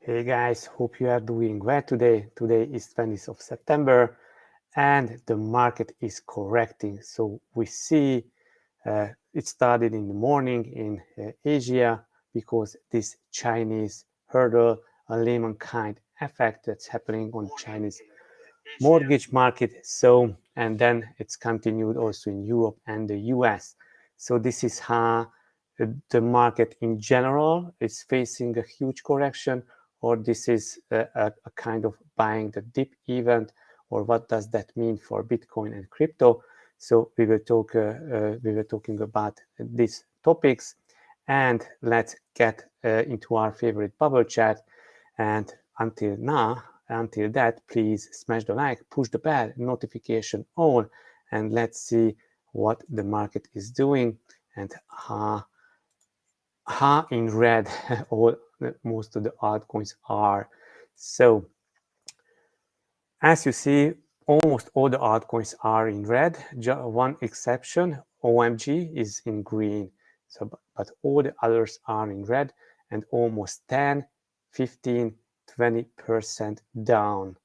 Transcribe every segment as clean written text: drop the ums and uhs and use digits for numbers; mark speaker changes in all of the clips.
Speaker 1: Hey guys, hope you are doing well today. Today is 20th of September and the market is correcting. So we see it started in the morning in Asia because this Chinese hurdle, a Lehman kind effect that's happening on Chinese mortgage market. So, and then it's continued also in Europe and the US. So this is how the market in general is facing a huge correction, or this is a kind of buying the dip event, or what does that mean for Bitcoin and crypto? So we were talking about these topics, and let's get into our favorite bubble chat. And until that, please smash the like, push the bell, notification on, and let's see what the market is doing and how in red most of the altcoins are. So as you see, almost all the altcoins are in red. Just one exception, OMG, is in green. So, but all the others are in red and almost 10, 15, 20% down.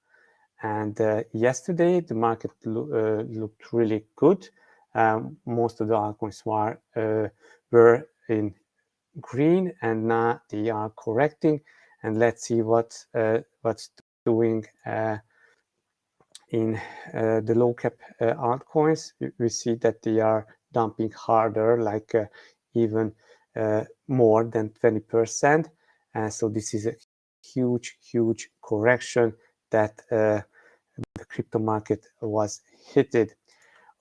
Speaker 1: And yesterday, the market looked really good. Most of the altcoins were in green, and now they are correcting. And let's see what's doing in the low cap altcoins. We see that they are dumping harder, like even more than 20%. So this is a huge correction that the crypto market was hit.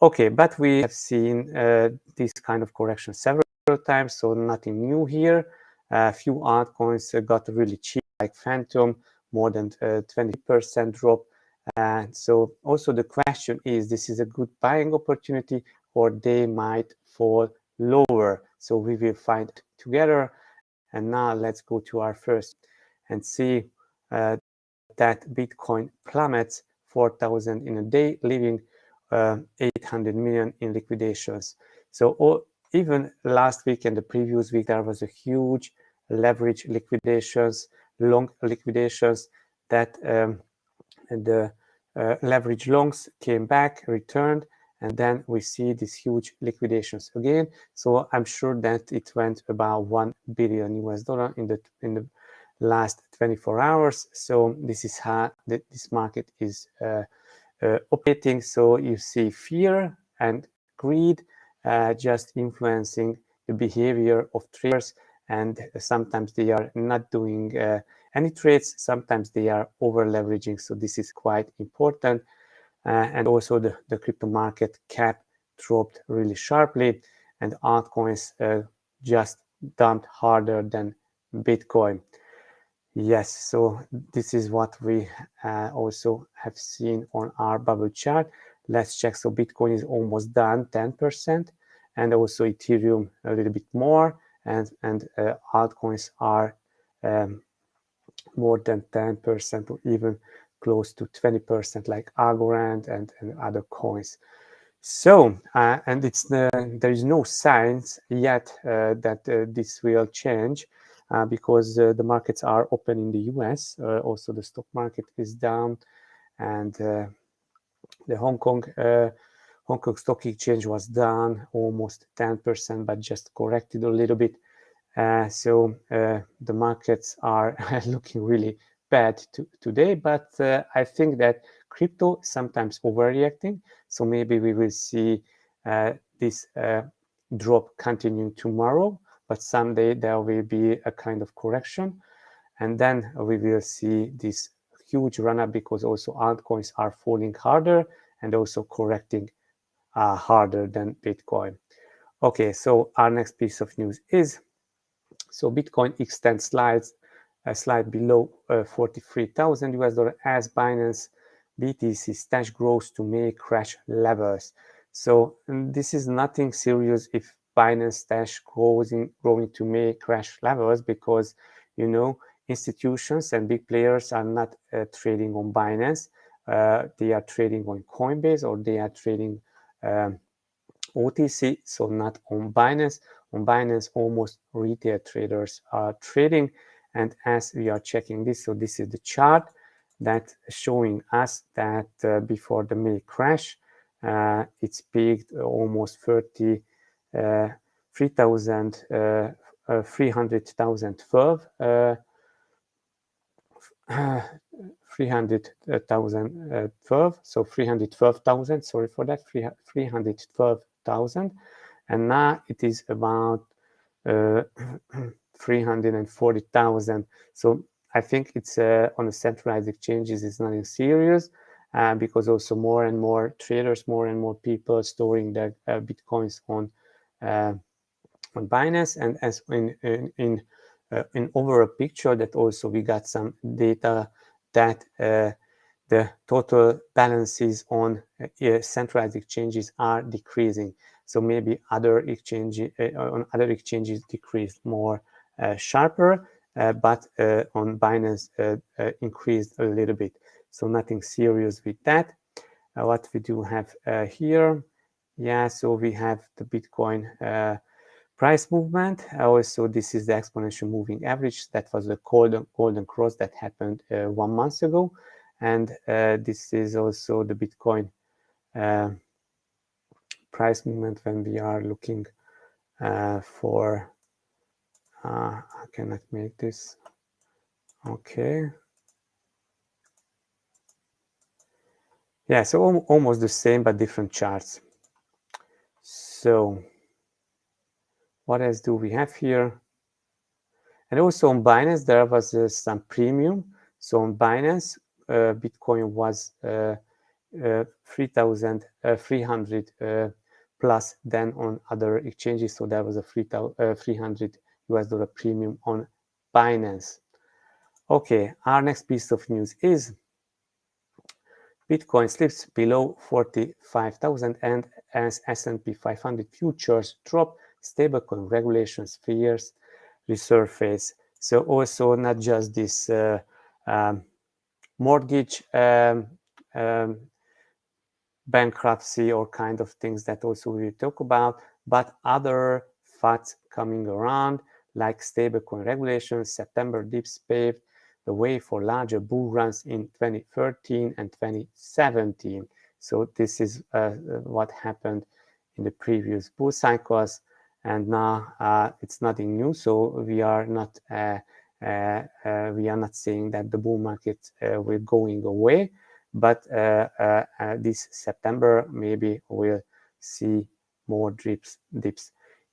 Speaker 1: Okay, but we have seen this kind of correction several times, so nothing new here. A few altcoins got really cheap, like Phantom, more than 20% drop. And so also the question is, this is a good buying opportunity, or they might fall lower. So we will find together. And now let's go to our first and see that Bitcoin plummets 4,000 in a day, leaving 800 million in liquidations. So even last week and the previous week, there was a huge leverage liquidations, long liquidations that the leverage longs came back, returned, and then we see these huge liquidations again. So I'm sure that it went about $1 billion in the last 24 hours. So this is how this market is operating. So you see fear and greed just influencing the behavior of traders, and sometimes they are not doing any trades, sometimes they are over leveraging. So this is quite important. And also the crypto market cap dropped really sharply, and altcoins just dumped harder than Bitcoin. Yes, so this is what we also have seen on our bubble chart. Let's check. So Bitcoin is almost done, 10%, and also Ethereum a little bit more, and altcoins are more than 10% or even close to 20%, like Algorand and other coins. So, and there is no signs yet that this will change because the markets are open in the US. Also, the stock market is down, and the Hong Kong Stock Exchange was down almost 10%, but just corrected a little bit. So the markets are looking really bad today, but I think that crypto is sometimes overreacting. So maybe we will see this drop continuing tomorrow, but someday there will be a kind of correction. And then we will see this huge run up because also altcoins are falling harder and also correcting harder than Bitcoin. Okay, so our next piece of news is, so Bitcoin extends a slide below 43,000 US dollar as Binance BTC stash grows to May crash levels. So this is nothing serious if Binance stash growing to May crash levels, because institutions and big players are not trading on Binance. They are trading on Coinbase, or they are trading OTC, so not on Binance. On Binance, almost retail traders are trading, And as we are checking this, so this is the chart that showing us that before the May crash, it's peaked almost 300,000 so 312,000, sorry for that, 312,000, and now it is about 340,000. So I think it's on the centralized exchanges, it's nothing serious, because also more and more traders, more and more people storing their bitcoins on Binance, and as in overall picture, that also we got some data that the total balances on centralized exchanges are decreasing. So maybe other exchanges on other exchanges decreased more sharper, but on Binance increased a little bit. So nothing serious with that. What we do have here, yeah, so we have the Bitcoin price movement. Also, this is the exponential moving average. That was the golden cross that happened 1 month ago. And this is also the Bitcoin price movement when we are looking for, I cannot make this. Okay. Yeah, so almost the same, but different charts. So what else do we have here? And also on Binance, there was some premium. So on Binance, Bitcoin was 3,300 plus than on other exchanges. So there was a 300 US dollar premium on Binance. Okay, our next piece of news is Bitcoin slips below 45,000, and as S&P 500 futures drop, stablecoin regulations fears resurface. So also not just this mortgage bankruptcy or kind of things that also we will talk about, but other facts coming around like stablecoin regulations. September dips paved the way for larger bull runs in 2013 and 2017. So this is what happened in the previous bull cycles, and now it's nothing new. So we are not saying that the bull market will going away, but this September maybe we'll see more dips.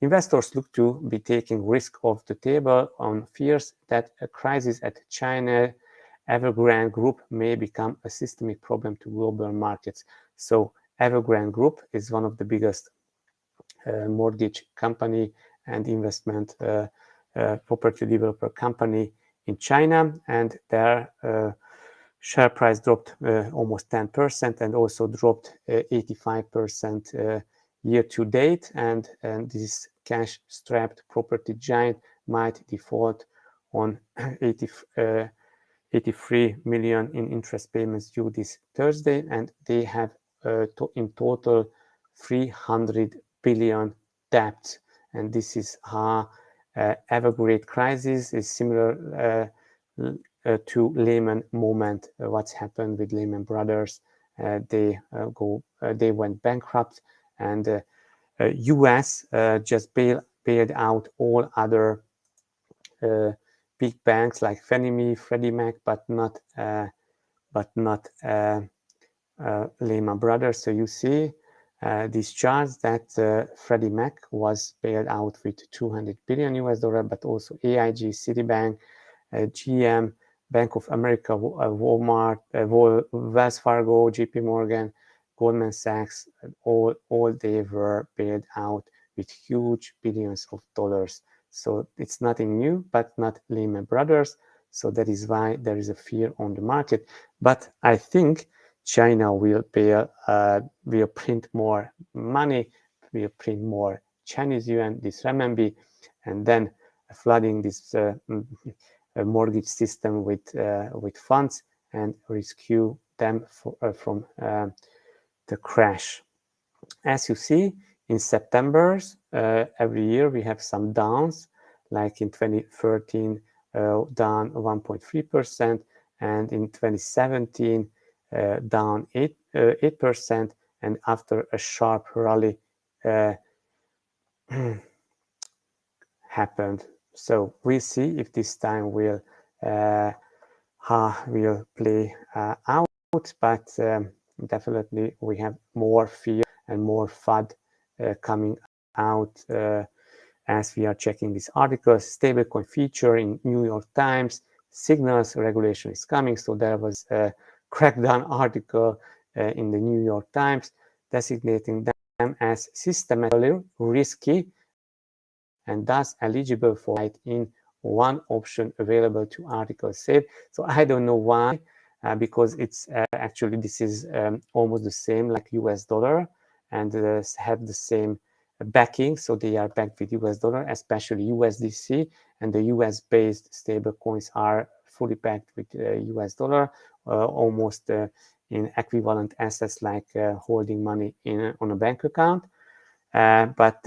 Speaker 1: Investors look to be taking risk off the table on fears that a crisis at China Evergrande Group may become a systemic problem to global markets. So Evergrande Group is one of the biggest mortgage company and investment property developer company in China, and their share price dropped almost 10% and also dropped 85% year to date, and this cash-strapped property giant might default on 83 million in interest payments due this Thursday, and they have in total 300 billion debt, and this is how Evergrande crisis is similar to Lehman moment. What's happened with Lehman Brothers? They went bankrupt, and U.S. just bailed out all other big banks like Fannie Mae, Freddie Mac, but not Lehman Brothers. So you see these charts that Freddie Mac was bailed out with 200 billion US dollar, but also AIG, Citibank, GM, Bank of America, Walmart, Wells Fargo, JP Morgan, Goldman Sachs, all they were bailed out with huge billions of dollars. So it's nothing new, but not Lehman Brothers. So that is why there is a fear on the market. But I think China will print more money, will print more Chinese yuan, this renminbi, and then flooding this mortgage system with funds and rescue them from the crash. As you see, in September every year we have some downs, like in 2013 down 1.3%, and in 2017 down 8%, and after a sharp rally happened. So we'll see if this time will play out, but definitely we have more fear and more FUD coming out as we are checking this article. Stablecoin feature in New York Times signals regulation is coming. So there was a crackdown article in the New York Times designating them as systematically risky and thus eligible for in one option available to article saved. So I don't know why, because it's actually this is almost the same like US dollar and have the same backing. So they are backed with US dollar, especially USDC, and the US based stable coins are fully backed with US dollar, almost in equivalent assets like holding money on a bank account. But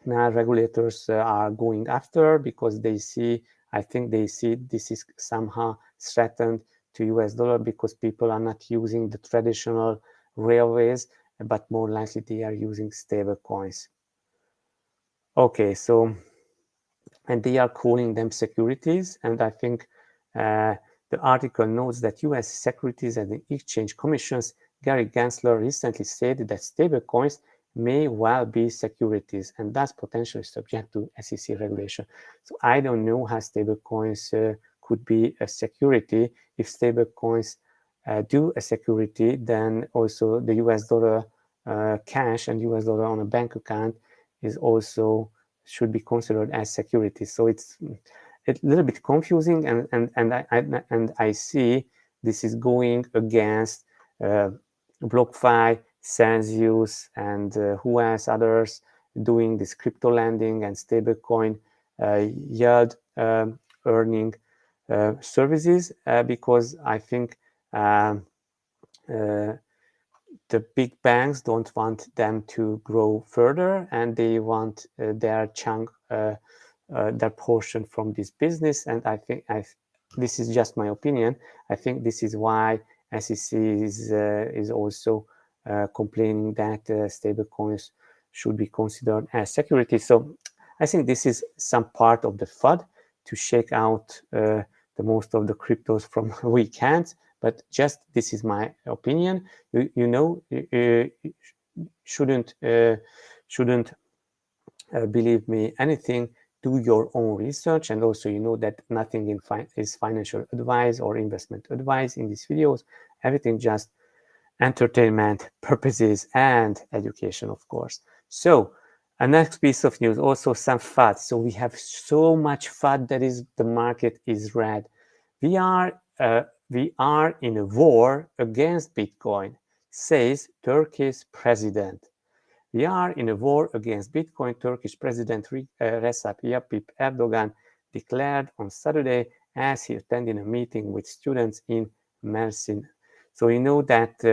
Speaker 1: now regulators are going after because they see, I think they see this is somehow threatened to US dollar because people are not using the traditional railways, but more likely they are using stable coins. Okay, so, and they are calling them securities, and I think the article notes that US Securities and Exchange Commission's Gary Gensler recently said that stable coins may well be securities and thus potentially subject to SEC regulation. So I don't know how stable coins could be a security. If stable coins do a security, then also the US dollar cash and US dollar on a bank account is also should be considered as security. So it's a little bit confusing, and I see this is going against BlockFi, Celsius, and who else others doing this crypto lending and stablecoin yield earning services, because I think the big banks don't want them to grow further, and they want their chunk, their portion from this business. And I think this is just my opinion. I think this is why SEC is also complaining that stable coins should be considered as security. So I think this is some part of the FUD to shake out the most of the cryptos from weak hands. But just this is my opinion. You know, shouldn't believe me anything. Do your own research, and also you know that nothing is financial advice or investment advice in these videos. Everything just entertainment purposes and education, of course. So a next piece of news, also some FUD. So we have so much FUD that is the market is red. We are in a war against Bitcoin, says Turkey's president. We are in a war against Bitcoin, Turkish President Recep Tayyip Erdogan declared on Saturday as he attended a meeting with students in Mersin. So you know that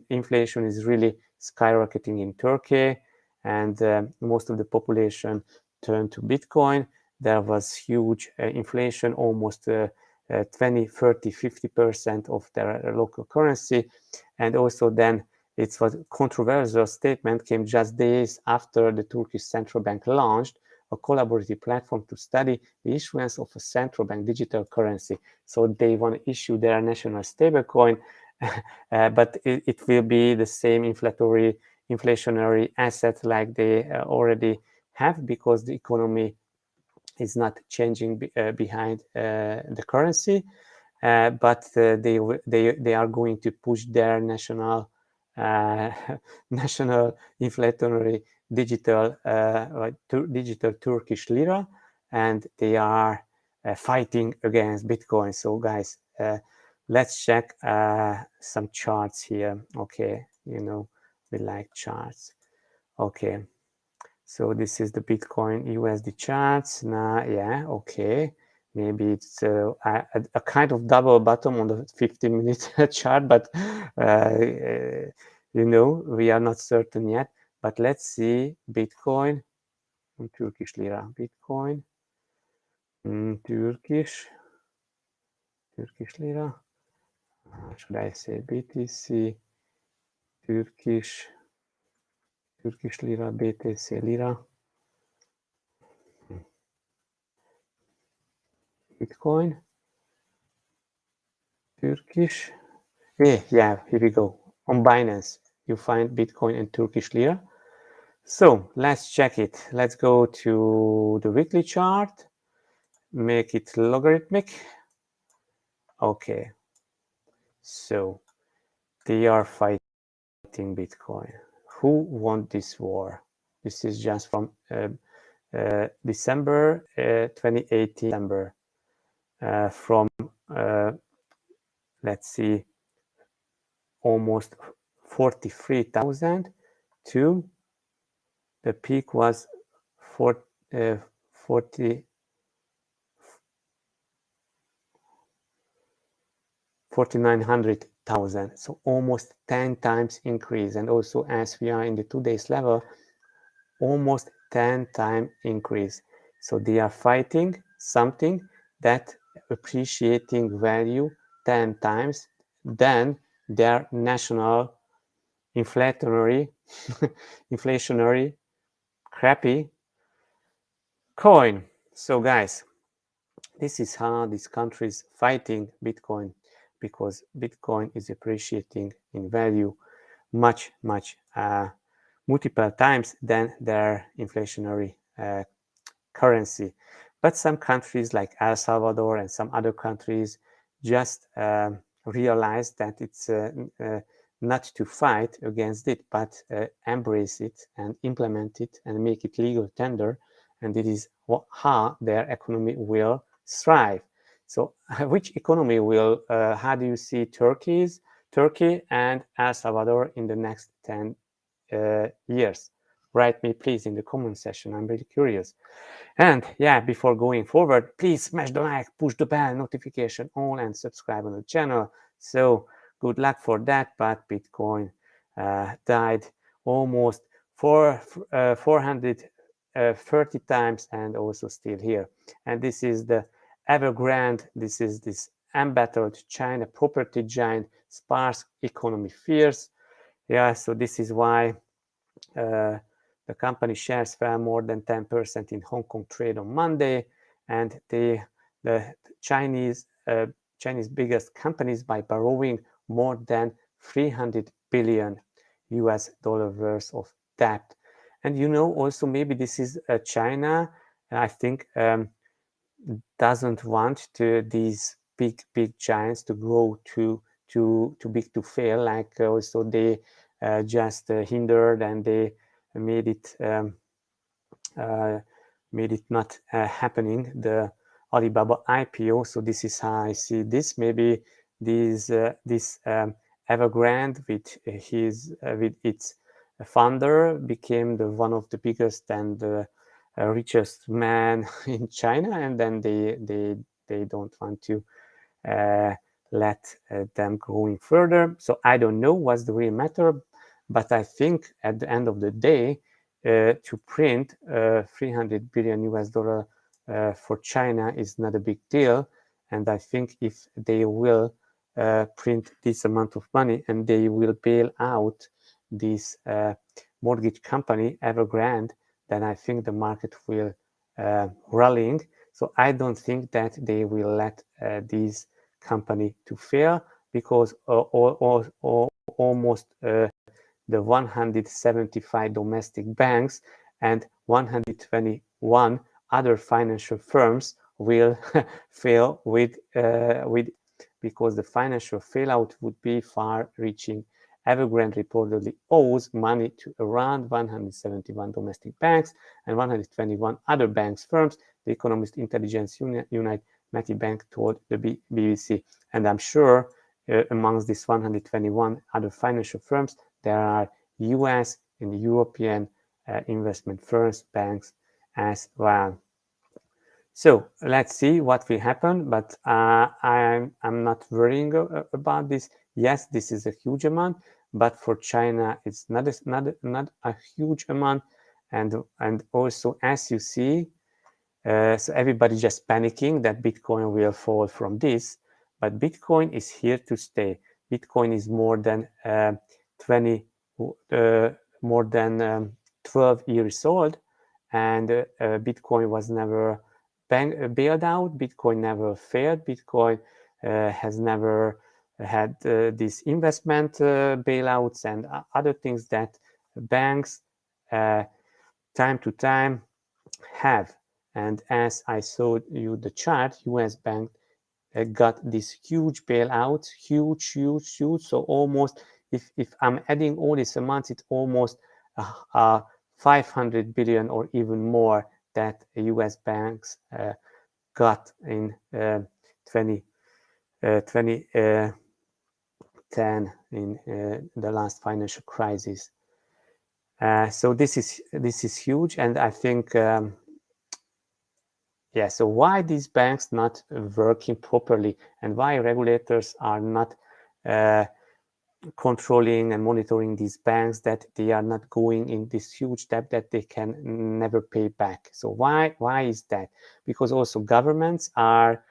Speaker 1: inflation is really skyrocketing in Turkey, and most of the population turned to Bitcoin. There was huge inflation, almost 20, 30, 50% of their local currency. And also then it was a controversial statement came just days after the Turkish central bank launched a collaborative platform to study the issuance of a central bank digital currency. So they want to issue their national stablecoin, but it will be the same inflationary asset like they already have, because the economy is not changing behind the currency, but they are going to push their national inflationary digital Turkish lira, and they are fighting against Bitcoin. So guys, let's check some charts here. Okay, you know we like charts. Okay, so this is the Bitcoin USD charts. Now, yeah, okay. Maybe it's a kind of double bottom on the 15-minute chart, but you know, we are not certain yet. But let's see Bitcoin and Turkish lira. Bitcoin Turkish lira. Should I say BTC? Turkish lira, BTC lira. Bitcoin. Turkish. Yeah, here we go. On Binance, you find Bitcoin and Turkish lira. So let's check it. Let's go to the weekly chart, make it logarithmic. Okay, so they are fighting Bitcoin. Who won this war? This is just from December 2018. December from let's see, almost 43,000 to the peak was 49,000, so almost 10 times increase. And also, as we are in the 2 days level, almost 10 time increase. So they are fighting something that appreciating value 10 times than their national inflationary crappy coin. So guys, this is how these countries fighting Bitcoin, because Bitcoin is appreciating in value much multiple times than their inflationary currency. But some countries like El Salvador and some other countries just realize that it's not to fight against it, but embrace it and implement it and make it legal tender. And it is how their economy will thrive. So which economy will, how do you see Turkey and El Salvador in the next 10 years? Write me please in the comment section. I'm really curious. And yeah, before going forward, please smash the like, push the bell, notification on, and subscribe on the channel. So good luck for that. But Bitcoin died almost 430 times and also still here. And this is the Evergrande. This is this embattled China property giant, sparse economy fears. Yeah, so this is why the company shares fell more than 10% in Hong Kong trade on Monday, and the Chinese biggest companies by borrowing more than 300 billion US dollar worth of debt. And you know, also maybe this is China, I think, doesn't want these big giants to grow too big to fail. Like also they just hindered and they made it not happening, the Alibaba IPO. So this is how I see this. Maybe this Evergrande with its founder became one of the biggest and the richest man in China, and then they don't want to let them going further. So I don't know what's the real matter, but I think at the end of the day, to print 300 billion US dollar for China is not a big deal. And I think if they will print this amount of money and they will bail out this mortgage company, Evergrande, then I think the market will rallying. So I don't think that they will let this company to fail, because almost the 175 domestic banks and 121 other financial firms will fail with because the financial failout would be far-reaching. Evergrande reportedly owes money to around 171 domestic banks and 121 other banks firms, the Economist Intelligence Unit Matty Bank told the BBC. And I'm sure amongst these 121 other financial firms, there are US and European investment firms, banks as well. So let's see what will happen, but I'm not worrying about this. Yes, this is a huge amount, but for China, it's not a huge amount. And also, as you see, So everybody just panicking that Bitcoin will fall from this, but Bitcoin is here to stay. Bitcoin is more than 12 years old, and Bitcoin was never bailed out. Bitcoin never failed. Bitcoin has never had these investment bailouts and other things that banks time to time have. And as I showed you the chart, US bank got this huge bailout, huge. So almost, if I'm adding all these amounts, it's almost 500 billion or even more that US banks got in 2010 in the last financial crisis. So this is huge, and I think yeah. So why these banks not working properly, and why regulators are not controlling and monitoring these banks, that they are not going in this huge debt that they can never pay back? So why is that? Because also governments are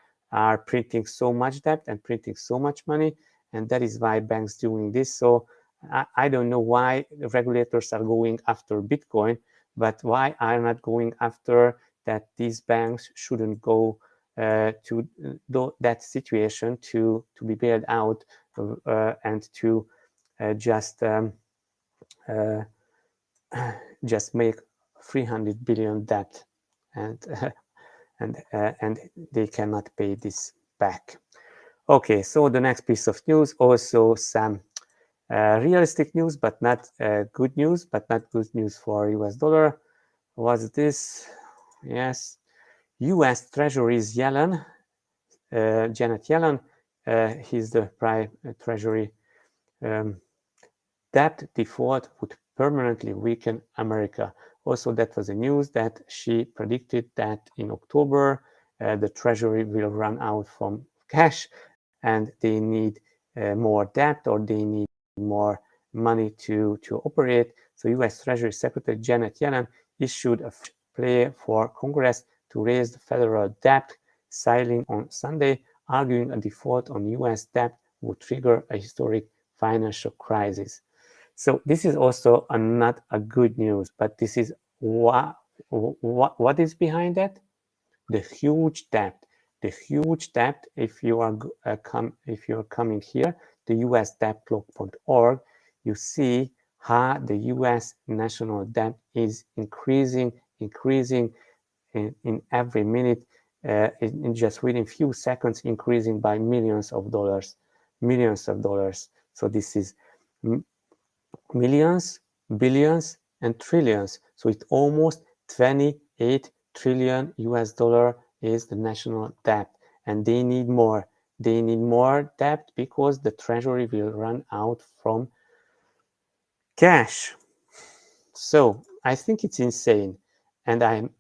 Speaker 1: printing so much debt and printing so much money, and that is why banks doing this. So I don't know why the regulators are going after Bitcoin, but why are not going after that these banks shouldn't go to that situation to be bailed out and to just make 300 billion debt, and they cannot pay this back. Okay, so the next piece of news, also some realistic news, but not good news, for US dollar. Was this? Yes, US Treasury's Yellen, Janet Yellen, he's the prime treasury. Debt default would permanently weaken America. Also, that was the news that she predicted that in October, the Treasury will run out from cash and they need more debt, or they need more money to operate. So US Treasury Secretary Janet Yellen issued a plea for Congress to raise the federal debt ceiling on Sunday, arguing a default on US debt would trigger a historic financial crisis. So this is also not a good news, but this is what is behind that? The huge debt. The huge debt. If you are coming here, the USDebtClock.org, you see how the US national debt is increasing in every minute. In just within few seconds, increasing by millions of dollars. So this is millions, billions, and trillions. So it's almost 28 trillion US dollar is the national debt, and they need more. They need more debt because the treasury will run out from cash. So I think it's insane, and I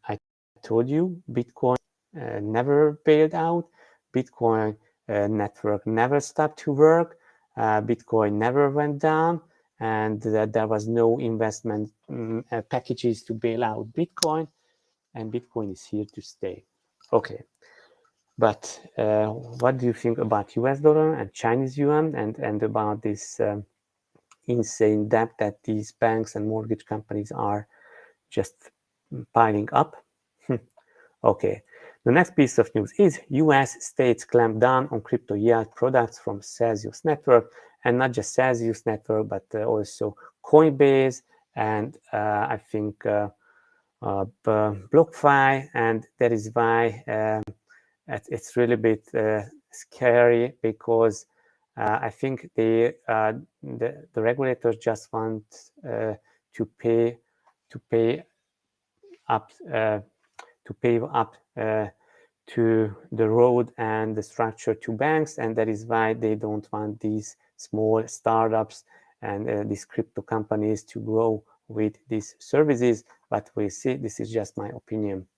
Speaker 1: told you Bitcoin never bailed out. Bitcoin network never stopped to work. Bitcoin never went down, and there was no investment packages to bail out Bitcoin, and Bitcoin is here to stay. Okay, but what do you think about US dollar and Chinese yuan, and about this insane debt that these banks and mortgage companies are just piling up? Okay, the next piece of news is US states clamp down on crypto yield products from Celsius Network, and not just Celsius Network, but also Coinbase, and I think BlockFi, and that is why it's really a bit scary, because I think the regulators just want to pay up to the road and the structure to banks, and that is why they don't want these small startups and these crypto companies to grow with these services. But we see, this is just my opinion.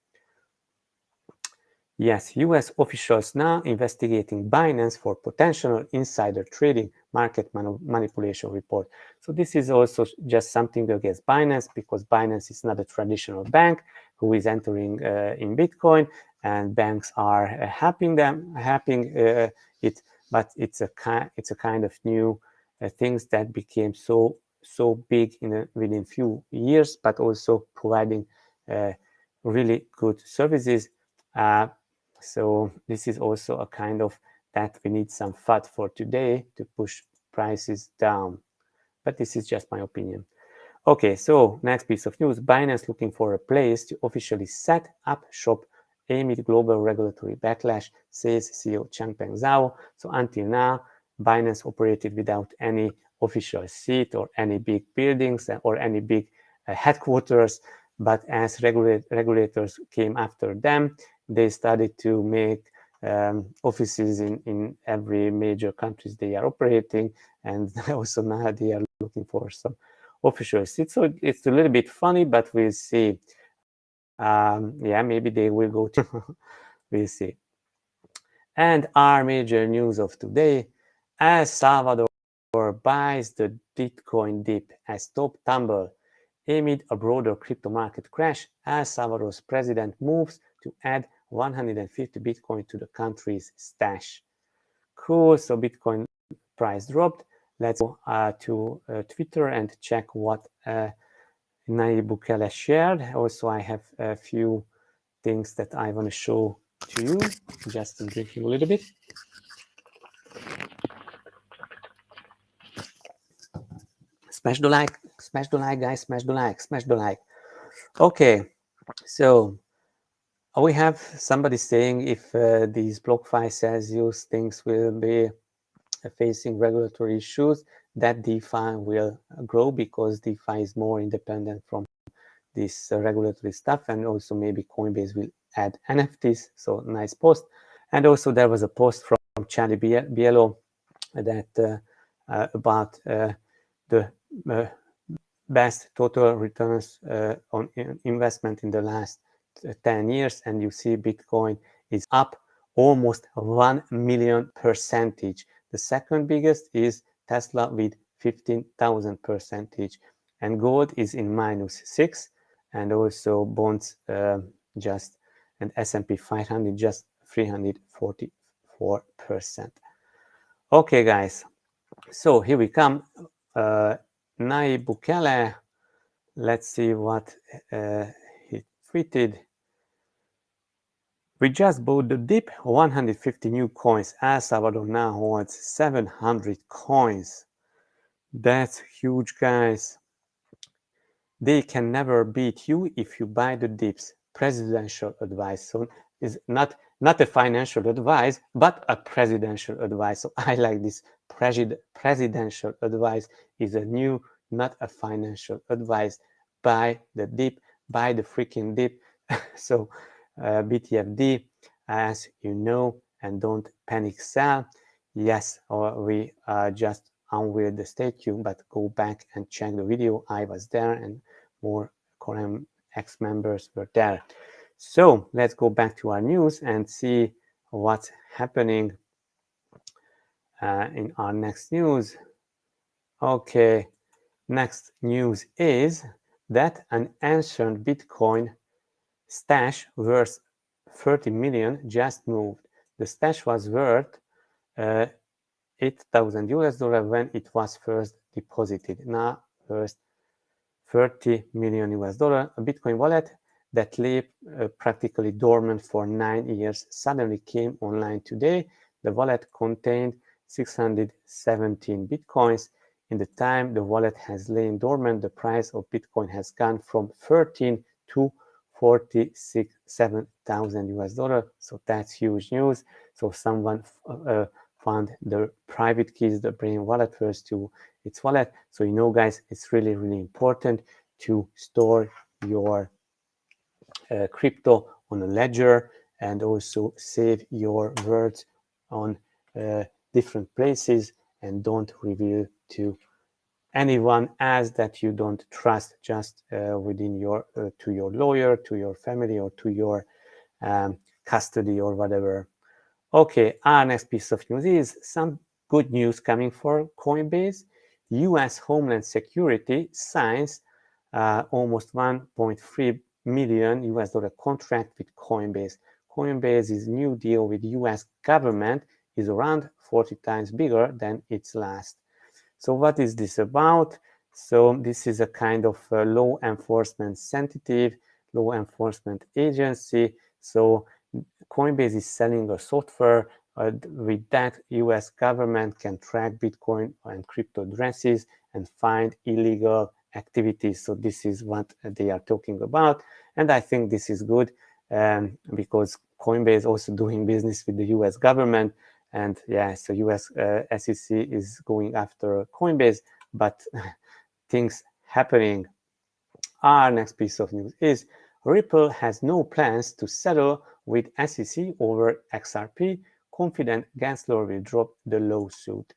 Speaker 1: Yes, US officials now investigating Binance for potential insider trading, market manipulation report. So this is also just something against Binance, because Binance is not a traditional bank who is entering in Bitcoin, and banks are helping it, but it's a kind of new things that became so big within few years, but also providing really good services. So this is also a kind of that we need some FUD for today to push prices down. But this is just my opinion. Okay, so next piece of news, Binance looking for a place to officially set up shop amid global regulatory backlash, says CEO Changpeng Zhao. So until now, Binance operated without any official seat or any big buildings or any big headquarters. But as regulators came after them, they started to make offices in every major countries they are operating, and also now they are looking for some official seats. So it's a little bit funny, but we'll see. Yeah, maybe they will go to. We'll see. And our major news of today: ElSalvador buys the Bitcoin dip as top tumble. Amid a broader crypto market crash, ElSalvador's president moves to add 150 Bitcoin to the country's stash. Cool, so Bitcoin price dropped. Let's go to Twitter and check what Nayib Bukele shared. Also, I have a few things that I want to show to you. Just drinking a little bit. Smash the like, guys, smash the like. Okay, so we have somebody saying if these BlockFi Celsius things will be facing regulatory issues, that DeFi will grow because DeFi is more independent from this regulatory stuff, and also maybe Coinbase will add NFTs. So nice post. And also there was a post from Charlie Bielo that about the best total returns on investment in the last 10 years, and you see Bitcoin is up almost 1 million percentage. The second biggest is Tesla with 15,000 percentage, and gold is in -6, and also bonds just, and S&P 500 just 344%. Okay, guys, so here we come. Nayib Bukele, let's see what he tweeted. We just bought the dip, 150 new coins. ElSalvador now holds 700 coins. That's huge, guys. They can never beat you if you buy the dips. Presidential advice. So is not a financial advice, but a presidential advice. So I like this. Presidential advice is a new, not a financial advice. Buy the dip, buy the freaking dip. So BTFD, as you know, and don't panic sell. Yes, or we just unveiled the statue, but go back and check the video. I was there, and more CorionX members were there. So let's go back to our news and see what's happening in our next news. Okay, next news is that an ancient Bitcoin stash worth 30 million just moved. The stash was worth $8,000 when it was first deposited. Now worth $30 million. A Bitcoin wallet that lay practically dormant for 9 years suddenly came online today. The wallet contained 617 Bitcoins. In the time the wallet has lain dormant, the price of Bitcoin has gone from 13 to $47,000. So that's huge news. So someone found the private keys, the Brain wallet first to its wallet. So you know, guys, it's really, really important to store your crypto on a ledger, and also save your words on different places, and don't reveal to anyone else that you don't trust, just within your to your lawyer, to your family, or to your custody or whatever. Okay, our next piece of news is some good news coming for Coinbase. US Homeland Security signs almost $1.3 million US dollar contract with Coinbase. Coinbase's new deal with US government is around 40 times bigger than its last. So what is this about? So this is a kind of law enforcement sensitive, law enforcement agency. So Coinbase is selling a software. With that, US government can track Bitcoin and crypto addresses and find illegal activities. So this is what they are talking about. And I think this is good because Coinbase is also doing business with the US government. And yeah, so US SEC is going after Coinbase, but things happening. Our next piece of news is Ripple has no plans to settle with SEC over XRP, confident Gensler will drop the lawsuit.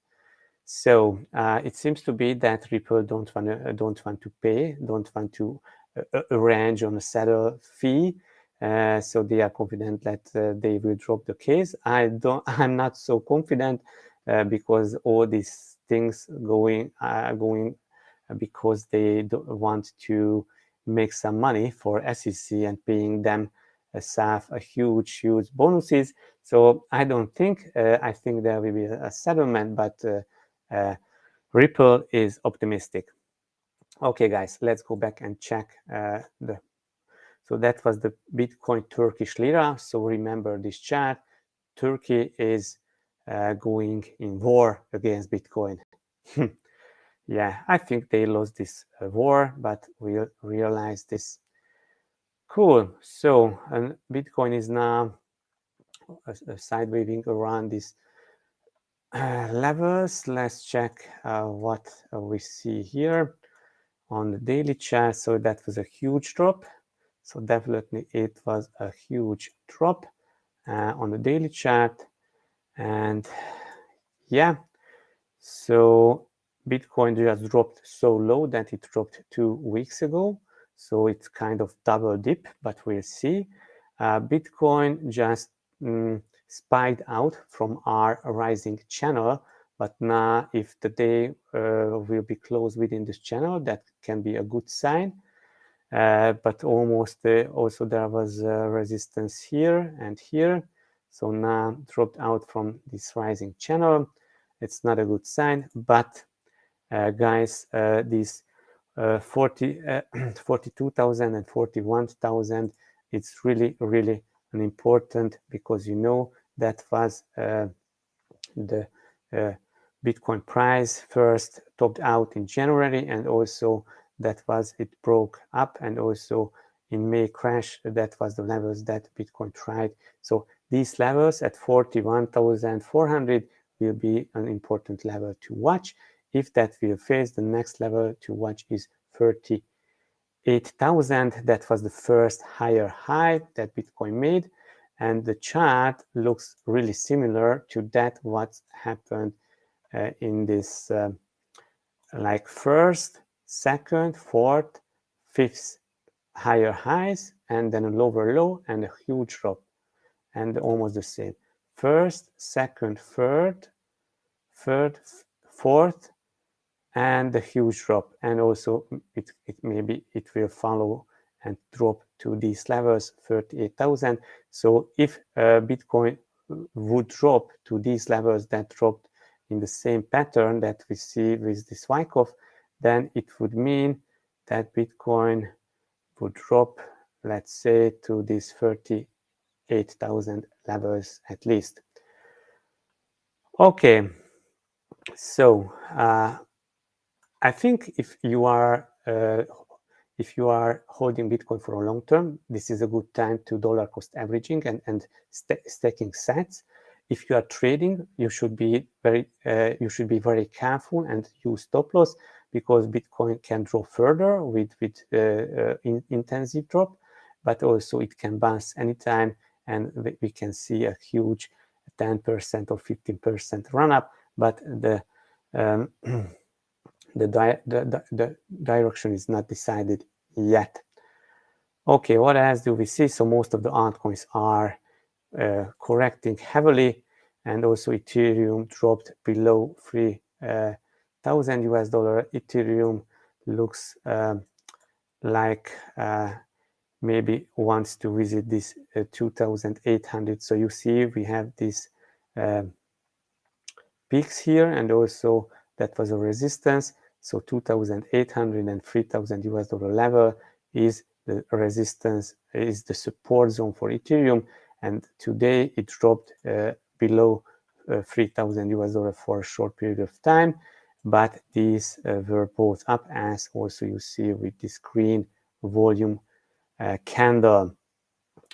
Speaker 1: So it seems to be that Ripple don't want to pay, don't want to arrange on a settle fee. So they are confident that they will drop the case. I'm not so confident because all these things going because they want to make some money for SEC and paying them a huge bonuses. So I don't think I think there will be a settlement, but Ripple is optimistic. Okay, guys, let's go back and check So that was the Bitcoin Turkish lira. So remember this chart. Turkey is going in war against Bitcoin. Yeah, I think they lost this war, but we'll realize this. Cool. So Bitcoin is now side waving around these levels. Let's check what we see here on the daily chart. So that was a huge drop. So definitely it was a huge drop on the daily chart. And yeah, so Bitcoin just dropped so low that it dropped 2 weeks ago. So it's kind of double dip, but we'll see. Bitcoin just spiked out from our rising channel. But now if the day will be closed within this channel, that can be a good sign. But almost also there was resistance here and here. So now dropped out from this rising channel. It's not a good sign, but guys, these 42,000 and 41,000, it's really an important, because you know that was the Bitcoin price first topped out in January, and also that was it broke up, and also in May crash, that was the levels that Bitcoin tried. So these levels at 41,400 will be an important level to watch. If that will face, the next level to watch is 38,000. That was the first higher high that Bitcoin made, and the chart looks really similar to that what happened in this like first, second, fourth, fifth higher highs, and then a lower low and a huge drop, and almost the same. First, second, third, fourth, and the huge drop, and also it maybe it will follow and drop to these levels, 38,000. So if Bitcoin would drop to these levels that dropped in the same pattern that we see with this Wyckoff, then it would mean that Bitcoin would drop, let's say, to these 38,000 levels at least. Okay, so I think if you are holding Bitcoin for a long term, this is a good time to dollar cost averaging and stacking sats. If you are trading, you should be very careful and use stop loss, because Bitcoin can drop further with intensive drop, but also it can bounce anytime, and we can see a huge 10% or 15% run up, but the direction is not decided yet. Okay, what else do we see? So most of the altcoins are correcting heavily, and also Ethereum dropped below 3,000 US dollar. Ethereum looks like maybe wants to visit this 2,800. So you see we have these peaks here, and also that was a resistance. So 2,800 and 3,000 US dollar level is the resistance, is the support zone for Ethereum. And today it dropped below 3,000 US dollar for a short period of time. But these were both up, as also you see with this green volume candle.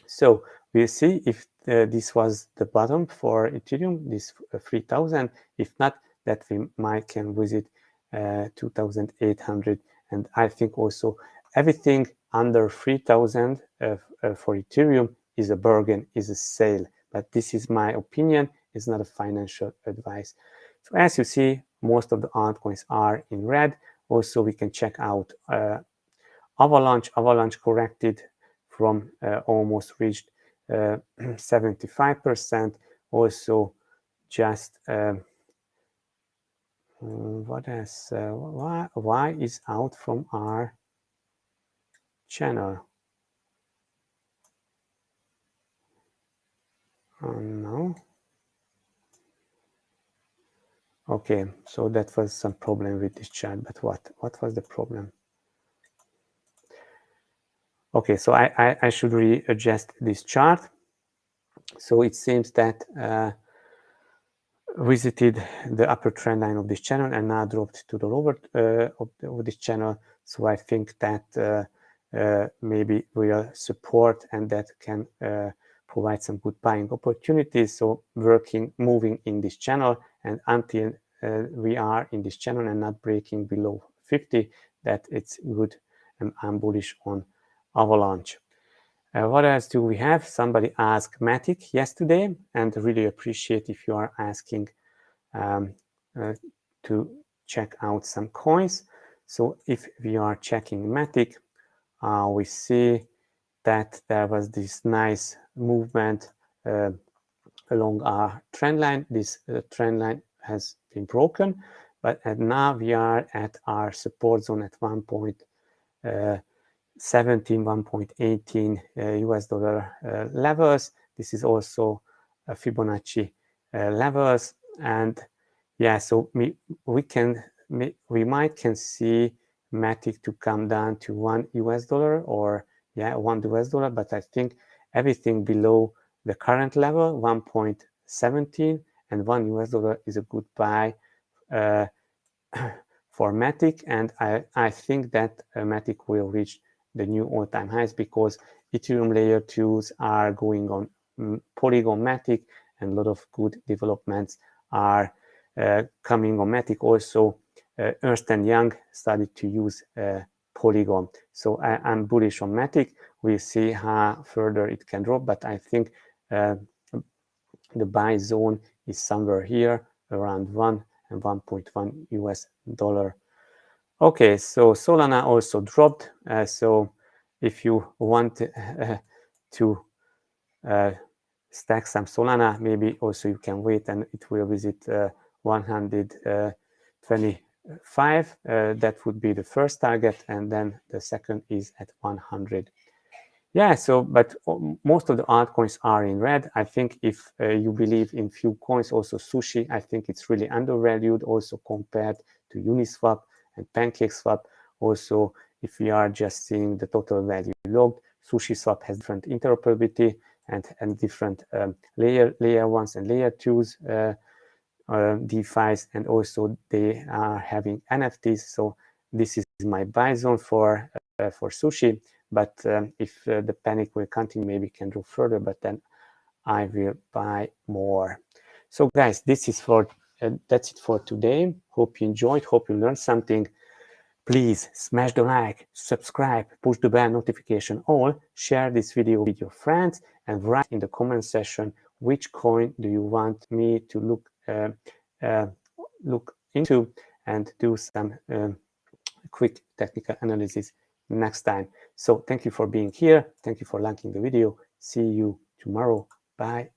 Speaker 1: So we'll see if this was the bottom for Ethereum, this 3,000. If not, that we might can visit 2,800. And I think also everything under 3,000 for Ethereum is a bargain, is a sale. But this is my opinion. It's not a financial advice. So as you see, most of the altcoins are in red. Also, we can check out Avalanche. Avalanche corrected from almost reached 75%. Also, just what else? Why is out from our channel? No. Okay, so that was some problem with this chat, but what was the problem? Okay, so I should readjust this chart. So it seems that visited the upper trend line of this channel and now dropped to the lower of this channel. So I think that maybe will support, and that can provide some good buying opportunities. So moving in this channel, and until we are in this channel and not breaking below 50, that it's good, and I'm bullish on Avalanche. What else do we have? Somebody asked Matic yesterday, and really appreciate if you are asking to check out some coins. So if we are checking Matic, we see that there was this nice movement along our trend line. This trend line has been broken, but now we are at our support zone at 1.17, 1.18 US dollar levels. This is also a Fibonacci levels, and yeah, so we might can see Matic to come down to $1 US, or yeah, $1 US, but I think everything below the current level, 1.17 and $1 US is a good buy for Matic, and I think that Matic will reach the new all-time highs, because Ethereum layer 2s are going on Polygon Matic, and a lot of good developments are coming on Matic. Also, Ernst & Young started to use Polygon. So I'm bullish on Matic. We'll see how further it can drop, but I think the buy zone is somewhere here around 1 and 1.1 US dollar. Okay, so Solana also dropped. So if you want to stack some Solana, maybe also you can wait and it will visit 125. That would be the first target, and then the second is at 100. Yeah, so but most of the altcoins are in red. I think if you believe in few coins, also Sushi, I think it's really undervalued also compared to Uniswap and PancakeSwap. Also, if we are just seeing the total value logged, SushiSwap has different interoperability and different layer 1s and layer 2s DeFis, and also they are having NFTs. So this is my buy zone for Sushi. But if the panic will continue, maybe can go further, but then I will buy more. So guys, this is for that's it for today. Hope you enjoyed, hope you learned something. Please smash the like, subscribe, push the bell notification all, share this video with your friends, and write in the comment section which coin do you want me to look into and do some quick technical analysis next time. So thank you for being here. Thank you for liking the video. See you tomorrow. Bye.